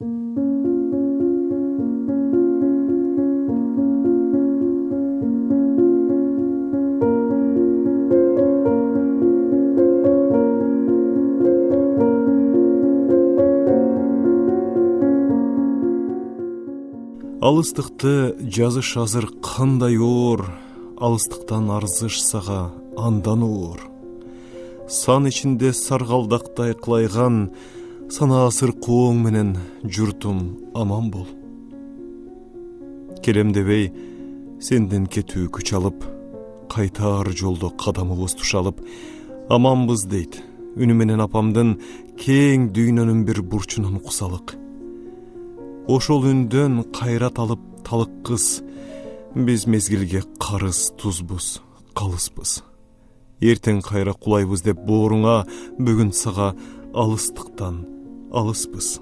Алыстыкты жазыш азыр кандай оор, алыстыктан арзыш сага андан оор. Сан ичинде саргалдактай кылайган, сана асыр кооң менен журтум аман бол. Келем дебей сенден кетүү күч алып, кайтаар жолдо кадамыбыз тушалып, аманбыз дейт үнү менен апамдын кең дүйнөнүн бир бурчунун кусалык. Ошол үндөн кайрат алып талык кыз, биз мезгилге карыз тузбуз, калыспыз. Эртең кайра кулайбыз деп бооруңа, бүгүн сага алыстыктан алыспыз.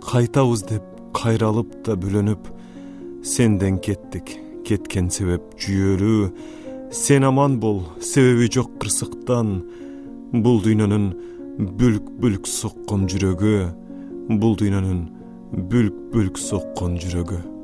Кайтабыз деп кайралып да бөлөнүп, сенден кеттик, кеткен себеп жүйөлүү. Сен аман бол, себеби жок кырсыктан. Бул дүйнөнүн бүлк-бүлк соккон жүрөгү, бул дүйнөнүн бүлк-бүлк соккон жүрөгү.